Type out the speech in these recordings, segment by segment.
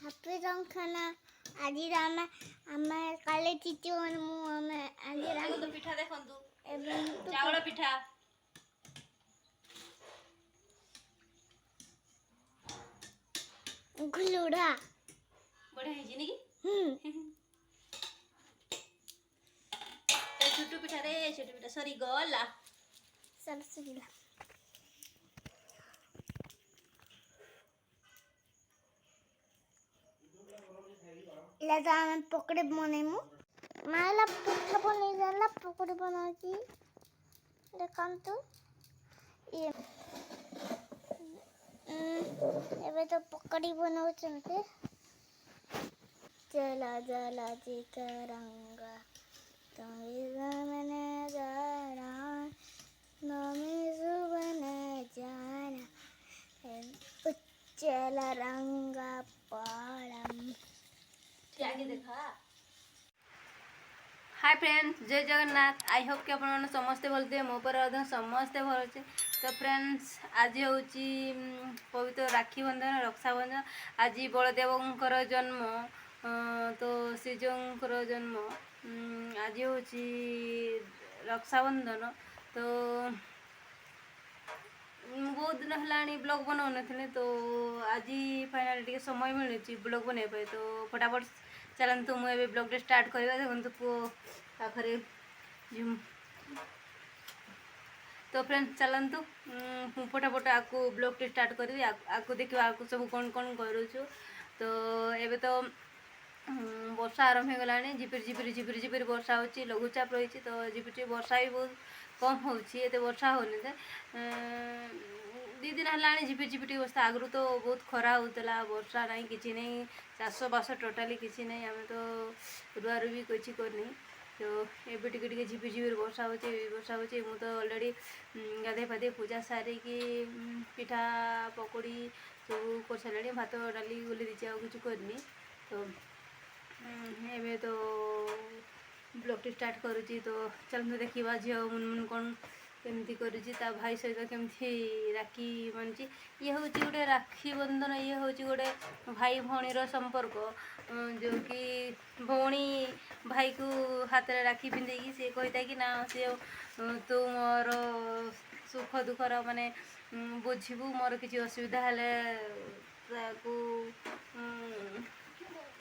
Happy ରଙ୍ଖନା ଆଜି ଆମେ କାଲି ଚିଚୁ ମୁଁ ଆମେ ଆଜି ଦେଖନ୍ତୁ ପିଠା ଦେଖନ୍ତୁ ଏବେ ଚାଉଳ ପିଠା ଘୁଲୁଡା ବଢିଆ ହେଇଛି ନି କି ଛୋଟ ପିଠା ସରି ଗଲା ସରସରିଲା लेकिन हमें पकड़े बने मु माला पिठा बने जाला पकड़े बनाची देखन तू ये एबे तो पकड़ी बनाउछन्ते चला चला चितरंगा तमे जमने जाना नमे सुबन जाना उच्चल रंगा पालम आगे देखा। हाय फ्रेंड्स जय जगन्नाथ आई होप कि अपन समस्ते भलते मो पर समस्ते भल अच्छे। तो फ्रेंड्स आज हूँ पवित्र राखी बंधन रक्षाबंधन आज बलदेवंकर जन्म तो श्रीजंकर जन्म आज हूँ रक्षाबंधन तो बहुत दिन है ब्लॉग बनाऊ नी तो आज फाइनाली टे समय मिलूँ ब्लॉग बनवाई तो फटाफट चलतु मुझे ब्लॉग स्टार्ट करवा देखो पुओ पाखे तो फ्रेंड्स चलतु फटाफट आपको ब्लॉग स्टार्ट करी आपको देखा आपको सब कौन कौन करूँ तो एबे तो वर्षा आरंभ हो गला झिपिर झिपिर झिपिर झिपिर वर्षा हो लघुचाप रही तो झिपिर वर्षा भी बहुत कम होते वर्षा होनी दी दिन है झिपिर झिपिर वर्षा आगु तो बहुत खरा होता वर्षा ना कि नहीं चाष बास टोटाली किसी नहीं आम तो रुआ रुई किसी करनी तो एबे टिके झिपिर झिपिर वर्षा हो मु तो अलरेडी गाधे फाधे पूजा सारिकी पिठा पकोड़ी सब कर सारे भात डाली गुली दीची आ कि करनी तो एबे तो ब्लॉग स्टार्ट करुँची तो चलते देखा झील मुनमुन कौन केमती करुँची ता भाई सहित केमती राखी बांधुची ये हूँ गोटे राखी बंधन ये हूँ गोटे भाई भौणीर संपर्क जो कि भौणी भाई को हाथ में राखी पिंधेकी सी कहता कि ना सी तू मोर सुख दुखर माने बुझू मोर किसी असुविधा हेले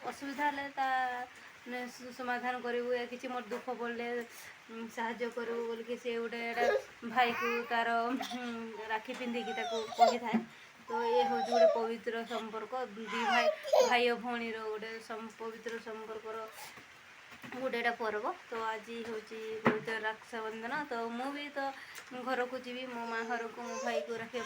असुविधा हेले समाधान करूँ या किसी मोर दुख पड़े साहाଯ୍य करूँ बोल कि सी गोटे भाई को तार राखी पिंधिकी कही थाए तो ये हूँ गोटे पवित्र संपर्क दी भाई भाई और भौणीर गोटे पवित्र संपर्कर गोटे पर्व तो आज हूँ पवित्र रक्षाबंधन तो मु भी तो घर को जी मो माँ घर को मो भाई को रखा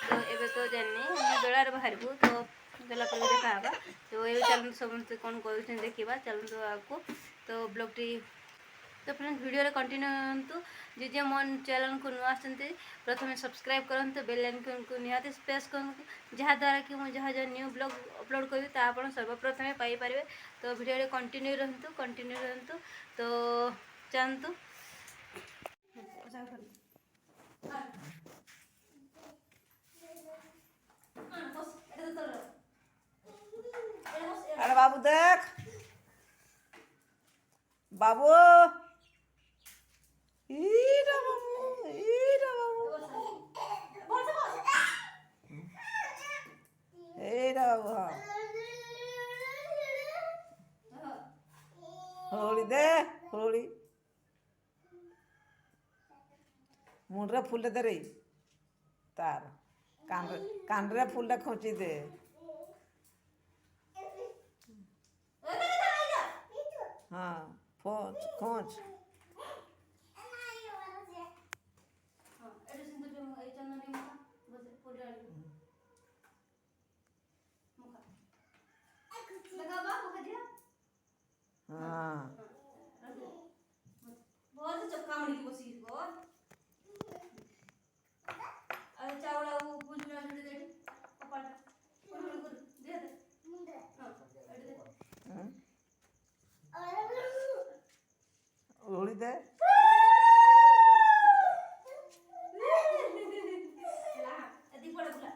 तो एबे तो जानी बेलार बाहर को तो गला पर देखा तो ये चलते समस्त कौन कर देखा चलते आपको तो ब्लॉग टी तो फ्रेंड्स वीडियो कंटिन्यू हूँ जे मन चैनल को नुआ आसते प्रथम सब्सक्राइब करते बेल आइकन को निहाती प्रेस करते जहाँद्वारा कि मुझे जहाँ जहाँ न्यू ब्लॉग अपलोड करी आप सर्वप्रथमे पाइपर तो वीडियो कंटिन्यू रहतु तो जानतु अरे बाबू देख बाबू ईरा बाबू हाँ होली दे होली मुंडरे फूल दे रे तार कान फूल खोची दे हाँ खोच हाँ बहुत चक्का मड़ी की बसी को अरे चावल वो पुजरा दे दे कपाटा दे दे हां होली दे दी पड़ा बुला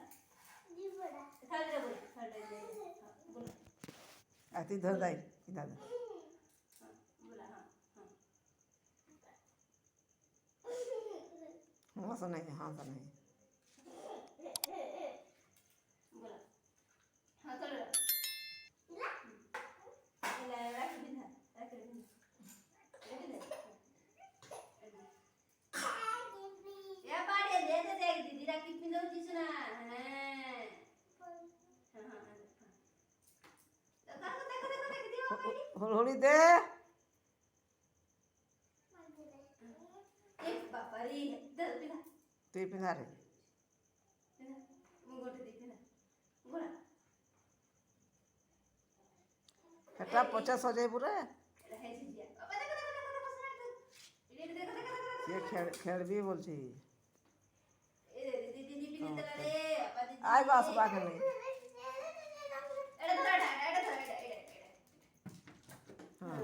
दी पड़ा थाली रे बोल आती धर दाई इधर बोला हाँ हाँ तो नहीं हाँ तो नहीं बोला हाँ चलो राखी बिंधा राखी या पाड़े दे दे देख दीदी राखी पिंधौची सुना होली दे बापा रे दे पिंधा तू पिंधा रे ମୁଁ ଗୋଟେ ଦେଇଛି ନା ଗୋଳା ହେଟା ପଛେ ସଜେଇବୁ ରେ এটা হেসে দিয়া বাবা দেখো দেখো দেখো দেখো এটা দেখো দেখো দেখো ସିଏ ଖେଳବି ବୋଲଛି ଏ ଦିଦି ଦିଦି ପିନେ ଦେଲା ରେ ବାପା ଦିଦି ଆଇବ ଆସିବା ଖେଳି ଏଟା ଧର ଏଟା ହଁ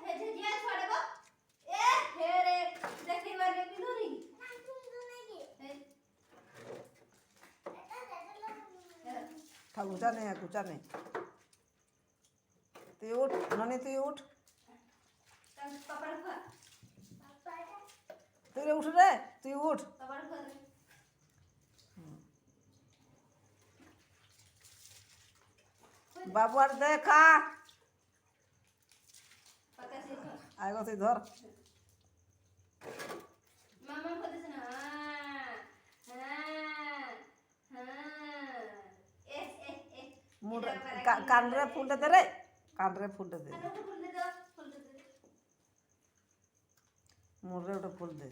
हेजे जिया छोड़बो ए फेरे देखिबार के पिलोरी था गुचा नहीं तू उठ ननी तू उठ पापा खा तू रे उठ रे तू उठ पापा खा बाबू आर देखा पक्का से खा आएगा तू धर मामा को देना हां ए मुंड कान रे फूल दे रे कान रे फूल दे अरे फूल दे दो फूल दे दे मुंड रे उठे फूल दे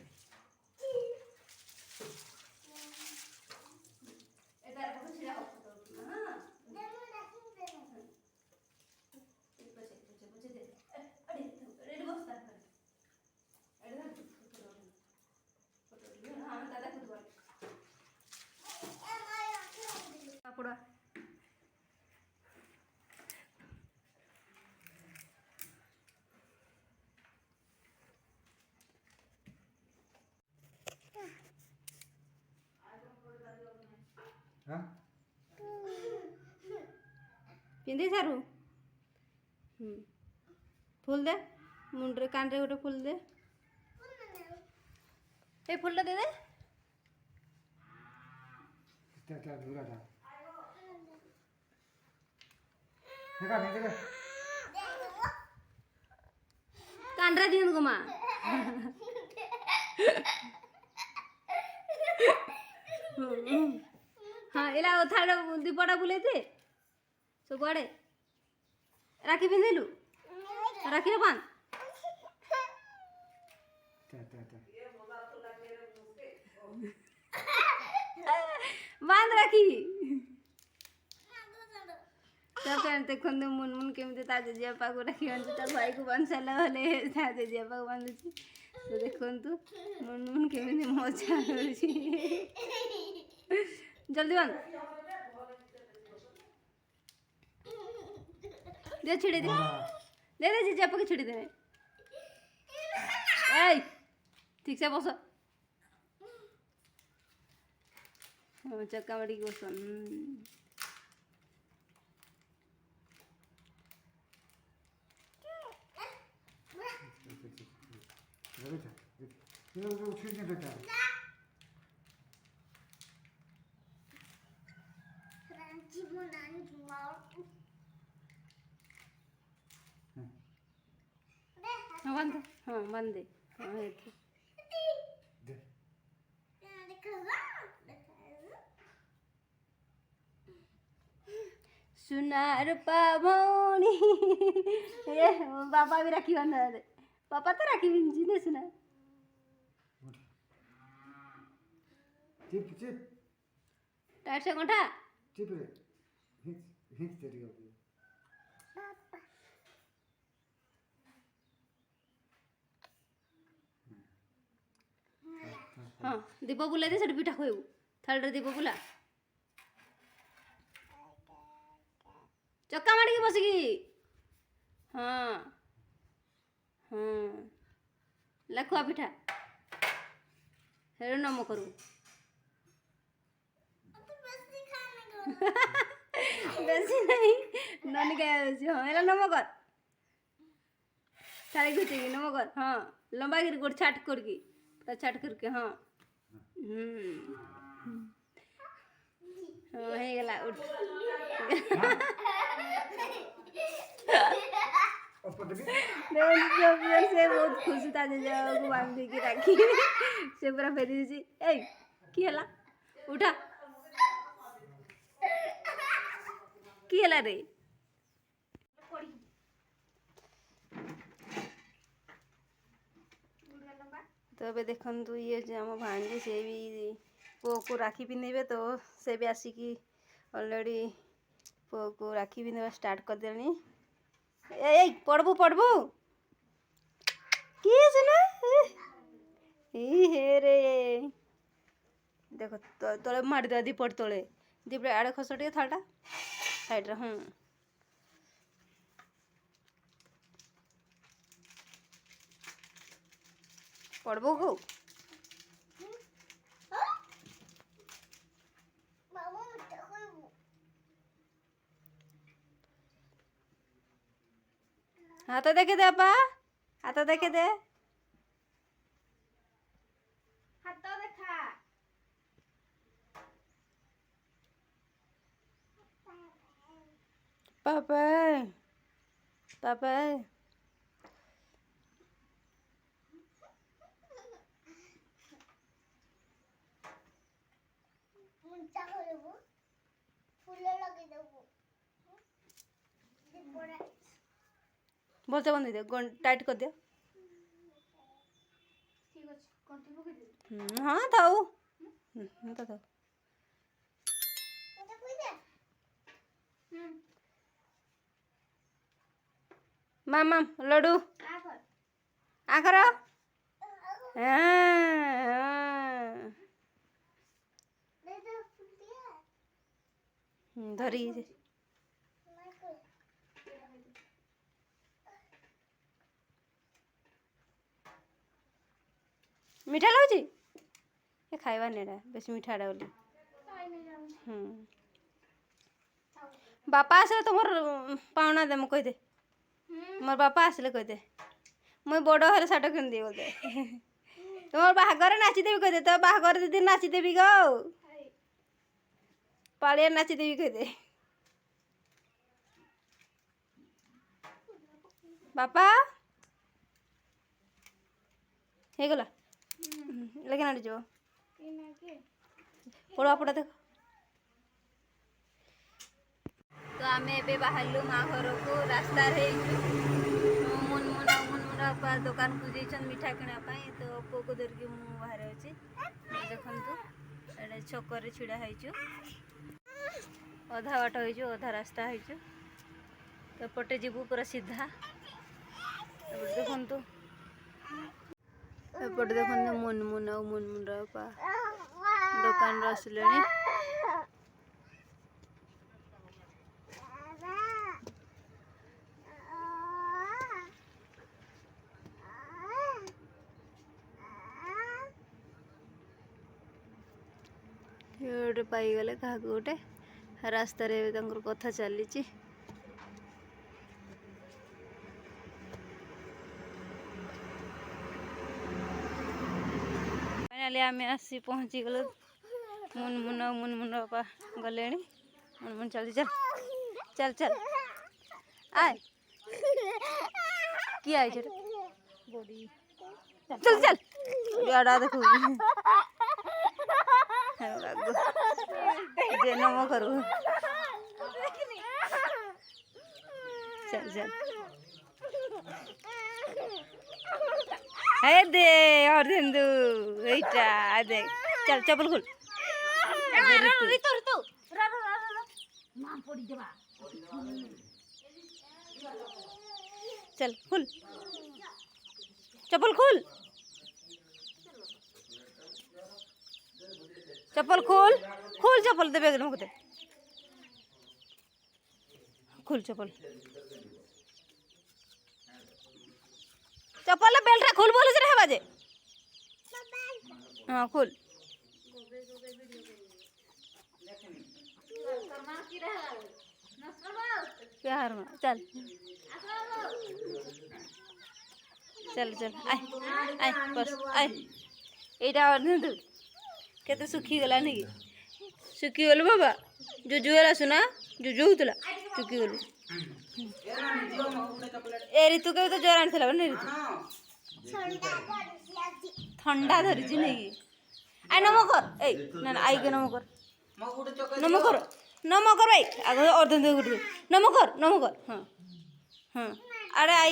एदार को छिरा हो तो हां पूछे दे अरे रेडी बस्ता अरे हां दादा खुद बोल पापड़ा हाँ पिंधे सारू फूल दे मुंडरे कान रे गोटे फूल दे ए फूल दे दे क्या दूरा था देखा नहीं देखा कान रे दिन गुमा हाँ इला थाड़ दीपटा बुले थे सो गुआड़े राखी पिंधिलु राखी रे बांध बांध राखी तब देखो मुनमुन केमती ता जेजेपा को राखी बांधु ता भाई को बांध सारा हेले ता जेजेपा को बांधुची तो देखंतु मुनमुन केमती मजा करछि जल्दी बांध दे छिड़े दे दे दे जेजेपा के छिड़े दे ए ठीक से बस चक्का मड़ी को बस ये उठने बेटा हाँ बांध हाँ बांध दे हाँ दे सुनार पावनी ए पापा भी राखी बांधा दे पापा तो राखी बिंजी ने सुना चिप चिप टाइट से कोठा चिप रे हिच हिच तेरी हो हाँ दीप बुला दे सेठ पिठा खोइबू थालरे दीप बुला चक्का मारिकी बसिकी हाँ हाँ लाखुआ पिठा हेरो नम करू ବେଶୀ ନାହିଁ ନନି ଗାଇ ଅଛି ହଁ ହେଲା ନମ କର ଥାଳି ଘୁଚେଇକି ନମ କର ହଁ ଲମ୍ବା କରି ଗୋଟ ଛାଟ କରିକି ପୁରା ଛାଟ କରିକି ହଁ ହଁ ହେଇଗଲା ଉଠ ସେ ବହୁତ ଖୁସି ତା ଜେଜେକୁ ବାନ୍ଧିକି ରାଖି ସେ ପୁରା ଫେରି ଦେଇଛି ଏଇ କି ହେଲା ଉଠା କି ହେଲା ରେ ତ ଏବେ ଦେଖନ୍ତୁ ଇଏ ଯେ ଆମ ଭାଣିଜୀ ସେ ବି ପୁଅକୁ ରାକ୍ଷୀ ପିନ୍ଧେଇବେ ତ ସେ ବି ଆସିକି ଅଲରେଡ଼ି ପୁଅକୁ ରାକ୍ଷୀ ପିନ୍ଧିବା ଷ୍ଟାର୍ଟ କରିଦେଲେଣି ଏଇ ପଢ଼ବୁ କିଏ ଅଛି ନା ଏଇ ହେ ରେ ଦେଖ ତଳେ ମାଡ଼ି ଦିଅ ଦୀପଟ ତଳେ ଦୀପ ଆଡ଼େ ଖସ ଟିକେ ଥାଳଟା ସାଇଡ଼୍ରେ ହଁ ପଢ଼ବୁ କଉ हाथ देखे दे अपा हाथ देखे दे हाथ देखा पापा पापा बोलते बंद दे टाइट कर दिया हाँ थाऊ तो थाऊ मामा लड्डू आखर धरी मीठा लाଗୁଛି ଏ ଖାଇବାନି ଏଟା ବେଶୀ ମିଠାଟା ବୋଲି ବାପା ଆସିଲେ ତୁମର ପାଉଣା ଦେ ମୁଁ କହିଦେ ମୋର ବାପା ଆସିଲେ କହିଦେ ମୁଇଁ ବଡ଼ ହେଲେ ଶାଢ଼ୀ କିଣିଦେବି ବୋଧେ ତୁମର ବାହାଘରେ ନାଚିଦେବି କହିଦେ ତୋ ବାହାଘର ଦିଦି ନାଚିଦେବି ଗୋ ପାଳିଆ ନାଚିଦେବି କହିଦେ ବାପା ହେଇଗଲା लेकिन आड़ी जो पड़ा पड़ा देख तो आम ए बाहर माँ घर को रास्ता मुनमुन दुकान को जाइछन मिठा किनापी तो पुओ को धरिकी मुझे बाहर अच्छी देखु ये छक छिड़ा होइछु अधा बाट हो अधा रास्ता होइछु तो पटे जीवु पूरा सीधा देखु एपटे देखते मुनमुन आ मुनमुन बापा दुकान आसिले गोटे पाईगले क्या गोटे रास्त कथा चली फाइनाली आम आसी पहुँची गलु मुनमुन बापा गले मुनमुन चल चल चल चल आए किया है चल चल आड़ा देखो जे नमो करू चल चल है दे और हिंदू बेटा दे चल चप्पल खोल चल खोल चप्पल खोल चप्पल खोल खोल चप्पल दे बैग में खोल चप्पल चप्पल बेल्ट खोल बोले से बाजे हाँ खोल प्यार में चल चल चल आय आय बस आय एटा अर्धे तू केते सुखी गला नहीं सुखी गलु बाबा जुजु गला सुना जुजु होतला सुखी गलु ए ऋतु के तो ज्वर आनथिला बने ऋतु ठंडा धरिछि नहीं आय नमो कर ए ना ना आई के नमो कर नमो कर भाई आगे अर्धे दे गुड नमो कर हां हां अरे आई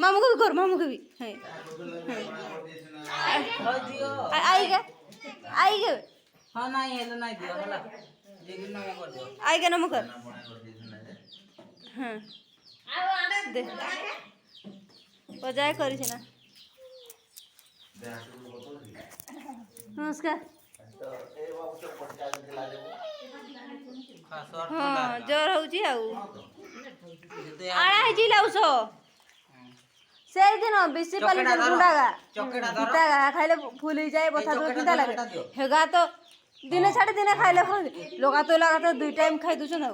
मामू को भी कर मामू को भी है आई के हाँ नहीं है नहीं दियो होला जेगिन नमो कर दियो आई के नमो कर हाँ दे बजाय करी ना नमस्कार हाँ ज्वर होची आउ आड़ा है लाउस से दिन बेसी पाली गुंडागा गीतागा खाइले फूल ही जाए बता तो किता लागे हेगा तो दिने छाड़े दिने खाइले लोगा तो लगा तो 2 टाइम खाइ दुछ ना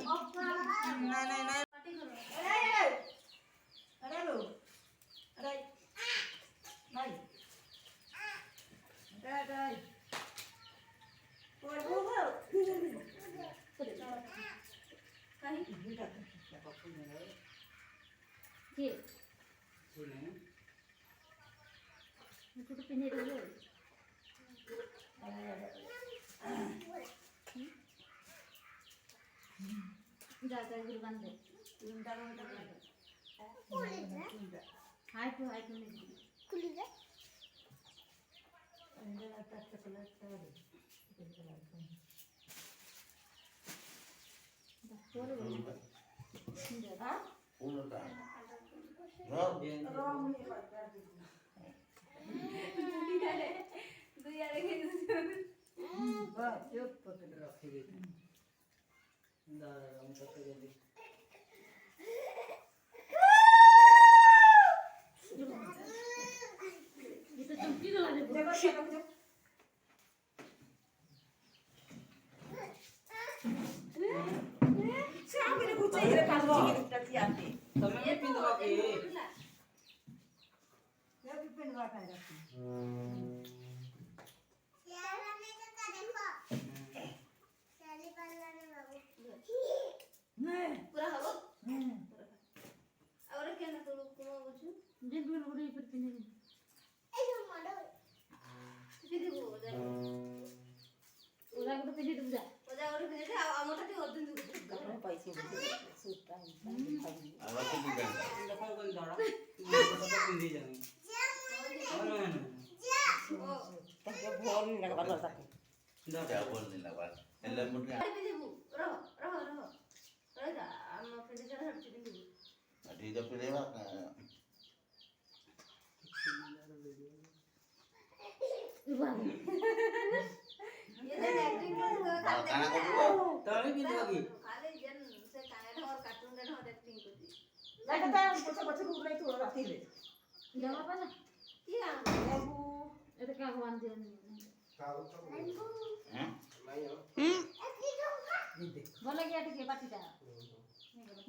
भल गया टिके पाटीटा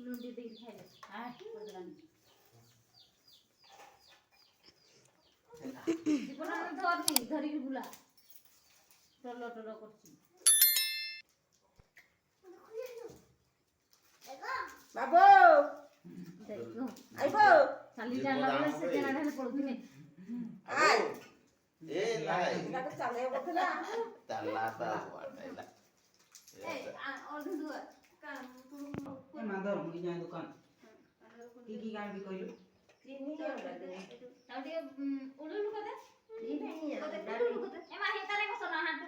लुंडी देई खाइले हां पदरानी जीवन धरनी धरी बुला टलो टलो करछि बाबू देखो आइबो खाली जानला बले से केना ढाले पडुथिने आइ ए लाई ताको चाले बथला ताला ता वाटाइला ए और दुआ का ए माधर मुई जाय दुकान की गाय भी कइलो चीनी और ये उलुलु कदे नहीं है उलुलु कदे एमा हे तारे को सोना हाथ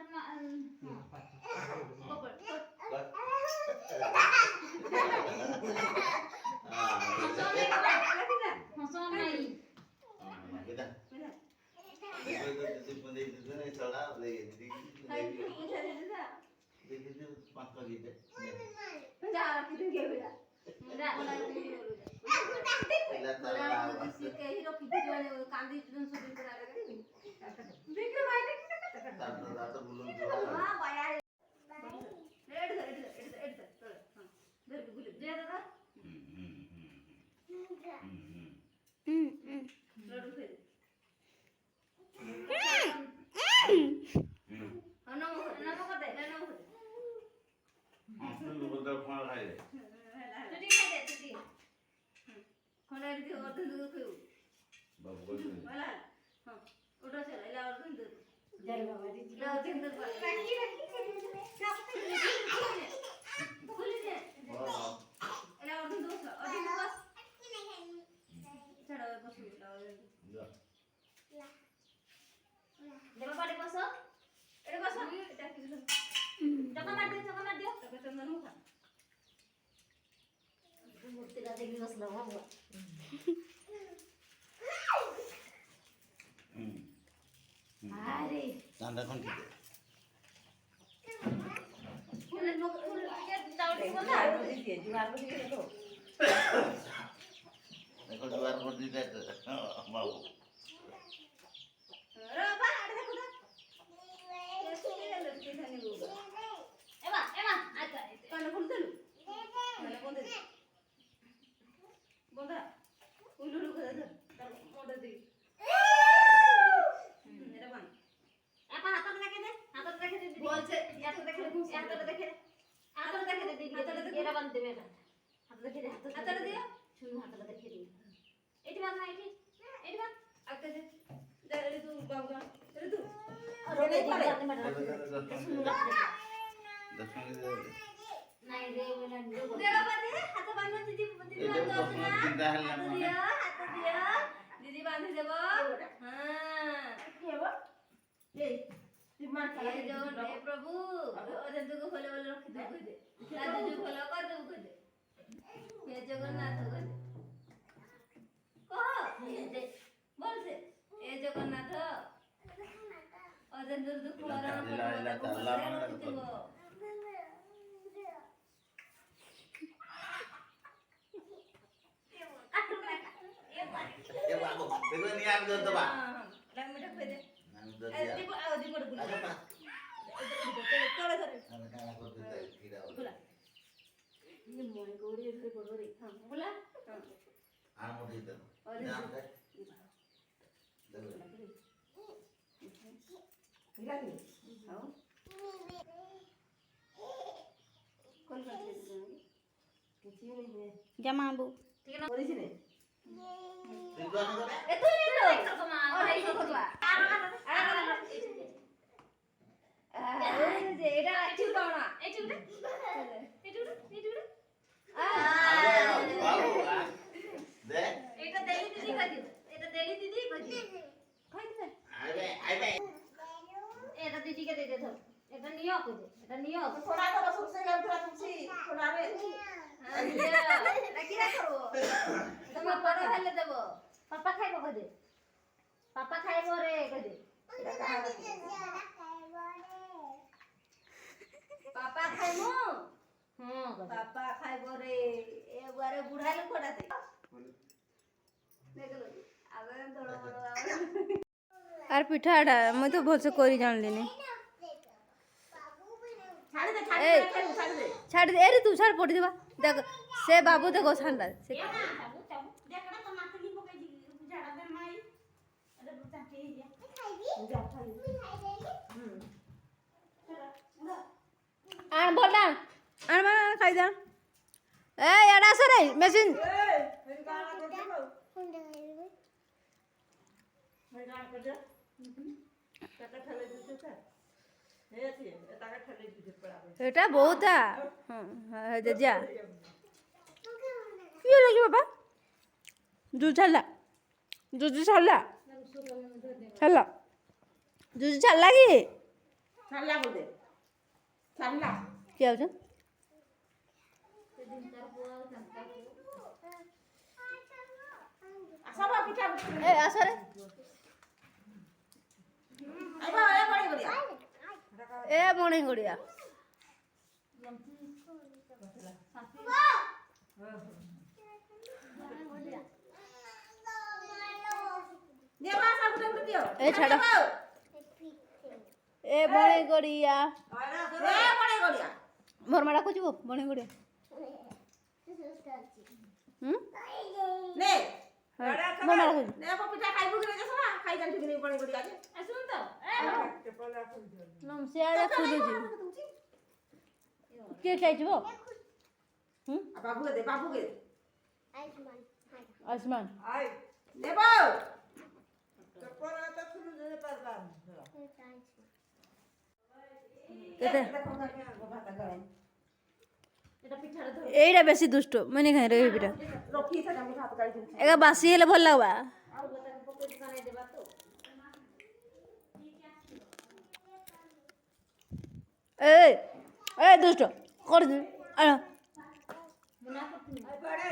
ବୋତଲ ଖଣ୍ଡ ଖାଇଲେ ଚୁଟି ଖାଇଦେ ଚୁଟି ଖଣ୍ଡ ଏଠି ଅର୍ଧ ଦୁଧ ଖାଇବୁ ବାବୁ କହିଲେ ହେଲା ହଁ ଉଠ ଚଲ ଏଲା ଅର୍ଧ ଦୁଧ ଜୟ ବାବା ଜି ଏଲା ଅର୍ଧ ଦୁଧ ରାଖି ଖୋଲି ଦେ ଏଲା ଅର୍ଧ ଦୁଧ ବସ ଛାଡ଼ ବସୁ ଦେବ ପାଟେ ବସ ଏଠି ବସ ଏଟା କି ଚକା ମାର ଦିଅ ତକ ଚନ୍ଦନ ମୁଖା ମୂର୍ତ୍ତି ଟା ଦେଖି ବସଲ ବାବୁ ଆରେ ଚାନ୍ଦା ଖଣ୍ଡ ଟିକେ ଦେଖ ଦୁଆର କରି ଦେଇତେ ବାବୁ ରବା ଆଡେ ଦେଖୁ ତ ଏସୁକେ ଲଟକି ଧାନି ବୁବା ଏବା ଆଚ୍ଛା କାନ ଖୋଲଦେଲୁ କାନ ବନ୍ଦ ବନ୍ଧା ଉଲୁଲୁ করে ধর তার মোটা দি এটা বান আপা হাতটা দেখে দে বলছে এত দেখে হাতটা দেখে দে দিদি এটা বান দেবে এটা হাত দেখে দে হাতটা দিও শুন হাতটা দেখে দে এটি বান না এটি বান আগে দে দে তু বাবু দে তু রোলে পারে নাই রে বলে নিও দে বাবা দে হাত বান দিদি দিদি বান দাও না চিন্তা হেলা হাত মানে দিও দিদি বাঁধি দেব হ্যাঁ কি হবে এই তুই মার हे जगन हे प्रभु अजंतु को खोले बोले रखी दे दे राजू जो खोला कर दे को दे हे जगन्नाथ को दे कह बोल से हे जगन्नाथ अजंतु दुख हरण ए बाबू देखो नहीं आप दो दबा रंग मिठा खोई दे नाम दो ए दिया दीपो आओ दीपो बुला अरे बा तोड़े धरे खाना खाना कर देता है कीड़ा बुला ये मोय गोड़ी धरे बड़ोरी हां बुला आम उठी दे और नाम दे गिरानी आओ कौन करते हैं କିଛି ନାହିଁ जमा बू ঠিক না করিছি নে रिद्वान को ए तू ले लो কমা और এই কথা যে এটা ঠিক দাও না এটি উঠে बाबू दे এটা দেলি দিদি কই দিও এটা দেলি দিদি কই দিও খাই দে आइबे এটা দিদিকে দে দে ধর এটা নিও কই দে এটা নিও थोड़ा तो बस उससे कर थोड़ा रे রাখি রাখো তোমার বড় হলে দেব পাপা খাইবো কই দে পাপা খাইবো রে কই দে এটা কাহা পাপা খাইমু হ্যাঁ কই দে পাপা খাইব রে এবারে বুড়া লোকটা দে দেখলো আগে বড় বড় আর পিঠাটা মই তো ভলসে করি জানলিনি ছাড় দে এরে তুই ছাড় পড়ি দেবা দেখ সে বাবু দেখো ছাড়লা সে আর বললা আর মানে খাই যা এই এডা সরে মেশিন এটা বহুতা হ্যাঁ যা কি হলো কি বাবা দুধ ছাড়লা ছাড়লা দুধ ছাড়লা কি ছাড়লা বলতে ছাড়লা কি হচ্ছে সবা পিঠা এ আসরে আইবা এ বড়ি বড়িয়া এ মনে গড়িয়া দেবা সাবুটা উঠে দিও এ ছাড়ো এ মনে গড়িয়া এ বড়ি গড়িয়া ভরমা ডাকুছি মনে গড়িয়া হুম নে ভরমা ডাকুছি নে পিঠা খাইবু কি না সবা খাই জানি কি বড়ি গড়িয়া আছে শুন তো নম সিয়াড়ে খুলুছি କିଏ ଖାଇଯିବ बाबू के दे बाबू के आयुष्मान ଆୟୁଷ୍ମାନ ले बो କେତେ भात गरम এটা পিঠাটা ধর এইটা বেশি দুষ্ট মানে খাই রে পিঠা रखी से हम भात गाड़ी दे এগা বাসি হেলে ভাল লাগবা আর গোটাকে পকেট বানাই দেবা তো এই এই দুষ্ট কর আনো মনে করতে